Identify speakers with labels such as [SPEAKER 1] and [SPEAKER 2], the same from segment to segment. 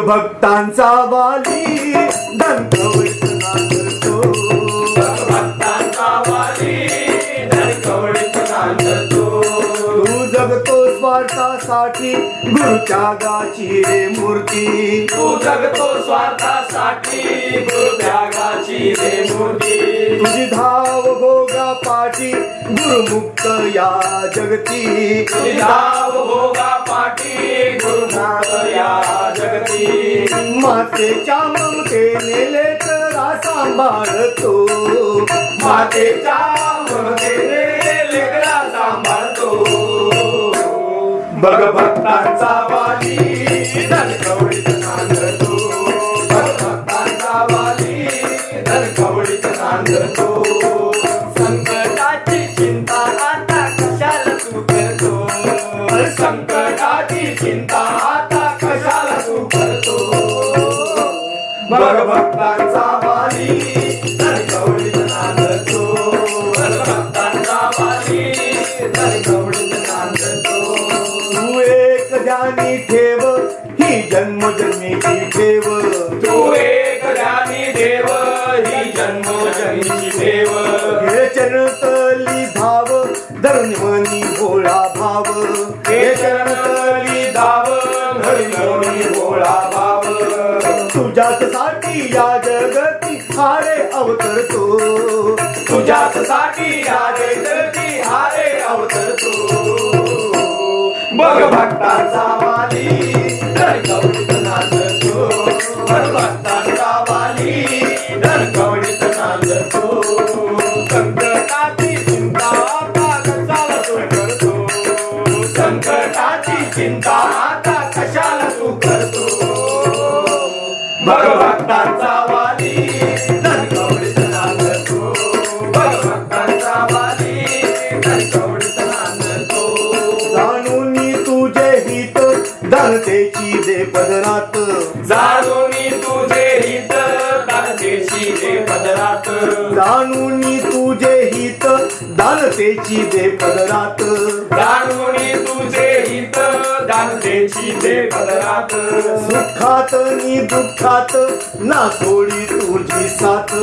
[SPEAKER 1] भक्तांचा वाली धनकवडीत नांदतो.
[SPEAKER 2] भक्तांचा वाली धनकवडीत नांदतो.
[SPEAKER 1] तू जगतो स्वार्थासाठी गुरु त्यागाची रे मूर्ती.
[SPEAKER 2] तू जगतो स्वार्थासाठी गुरु त्यागाची रे मूर्ती.
[SPEAKER 1] तुझी धाव भोगा पाठी गुरुमुक्त या जगती.
[SPEAKER 2] तुझी धाव भोगा पाठी गुरुमुक्त या जगती.
[SPEAKER 1] मातेच्या ममतेने लेकरा सांभाळतो.
[SPEAKER 2] मातेच्या ममतेने लेकरा सांभाळतो. बघ भक्तांचा वाली धनकवडीत नांदतो. बघ भक्तांचा वाली धनकवडीत नांदतो. संकटाची चिंता आता कशाला तू करतो. संकटाची चिंता आता कशाला तू करतो. बघ भक्तांचा वाली धनकवडीत नांदतो. बघ भक्तांचा वाली धनकवडीत नांदतो.
[SPEAKER 1] तू एक ध्यानी ठेव ही जन्मजन्मीची ठेव.
[SPEAKER 2] तू एक ध्यानी देव ही जन्मोजन्मीची देव.
[SPEAKER 1] हे चरणतली धाव धरणी मनी भोळा भाव.
[SPEAKER 2] हे चरणतली धाव धरणी भोळा भाव.
[SPEAKER 1] तुझ्याच साठी या जगती हारे अवतरतो.
[SPEAKER 2] तुझ्याच साठी या जगती हारे अवतरतो. बघ भक्तांचा वाली धनकवडीत नांदतो. बघ भक्तांचा वाली धनकवडीत नांदतो. संकटाची चिंता आता कशाला तू करतो. संकटाची चिंता आता कशाला तू करतो. बघ भक्तांचा वाली धनकवडीत नांदतो. बघ भक्तांचा वाली धनकवडीत नांदतो.
[SPEAKER 1] जाणून तुझे हित धनतेची दे पदरात.
[SPEAKER 2] जाणून तुझे हित दानतेची दे पदरात.
[SPEAKER 1] जाणून तुझे हित दानतेची दे पदरात.
[SPEAKER 2] जाणून तुझे हित दानतेची दे पदरात.
[SPEAKER 1] सुखात नि दुःखात ना सोडी तुझी साथ.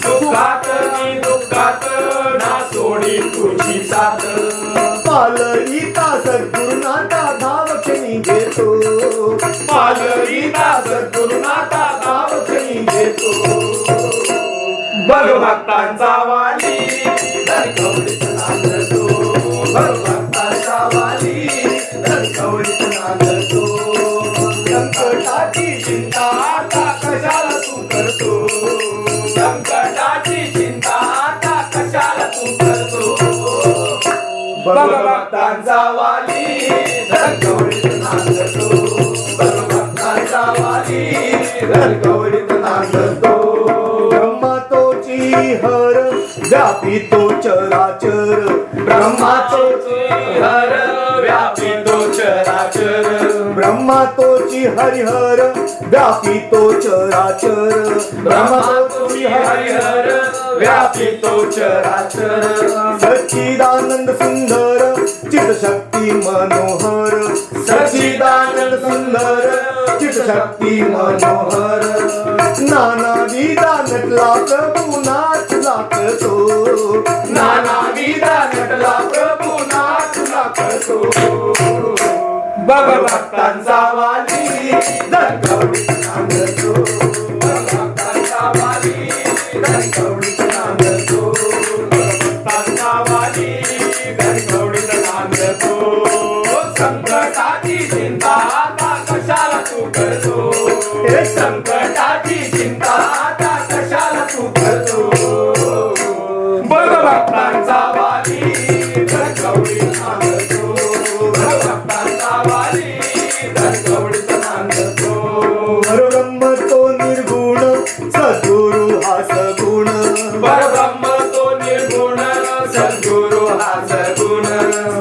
[SPEAKER 2] सुखात आणि दुःखात ना सोडी तुझी साथ.
[SPEAKER 1] पालईता सद्गुरुनाथा धाव क्षणी घेतो.
[SPEAKER 2] पालवीता सद्गुरुनाथा धाव क्षणी घेतो. बघ भक्तांचा वाली धनकवडीत नांदतो. बघ भक्तांचा वाली धनकवडीत नांदतो. संकटाची चिंता आता कशाला तू करतो. संकटाची चिंता आता कशाला तू करतो. बघ भक्तांचा वाली धनकवडीत नांदतो. बघ भक्तांचा वाली धनकवडीत नांदतो.
[SPEAKER 1] ब्रह्मा तोची हर व्यापी तो चराचर.
[SPEAKER 2] ब्रह्मा तोची हर व्यापी तो चराचर.
[SPEAKER 1] ब्रह्मा तोची हरिहर व्यापी तो चराचर.
[SPEAKER 2] ब्रह्मा तोची हरिहर व्यापी तो चराचर.
[SPEAKER 1] सच्चिदानंद सुंदर चित शक्ती मनोहर.
[SPEAKER 2] सच्चिदानंद सुंदर
[SPEAKER 1] चित शक्ती मनोहर. नाना विधा नटला प्रभू नाच लागतो.
[SPEAKER 2] नाना विधा नटला प्रभू नाच लागतो. बघ भक्तांचा वाली धनकवडीत नांदतो. बघ भक्तांचा वाली धनकवडीत नांदतो. भक्तांचा वाली धनकवडीत नांदतो. संकटाची चिंता आता कशाला तू करतो. हे संकटाची चिंता आता कशाला तू करतो. बघ भक्तांचा वाली धनकवडीत नांदतो. बघ भक्तांचा वाली धनकवडीत नांदतो.
[SPEAKER 1] परब्रह्म तो निर्गुण सद्गुरु हा सगुण.
[SPEAKER 2] परब्रह्म तो निर्गुण सद्गुरु हा सगुण.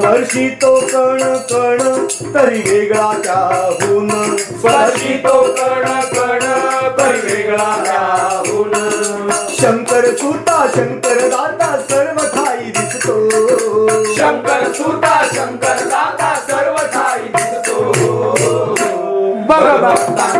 [SPEAKER 1] स्पर्शी तो कण कण तरी वेगळा त्याहून.
[SPEAKER 2] स्पर्शी तो कण कण तरी वेगळा त्याहून.
[SPEAKER 1] शंकर सुता शंकर दाता सर्व ठाई दिसतो.
[SPEAKER 2] शंकर सुता शंकर दाता सर्व ठाई दिसतो. बघ भक्ता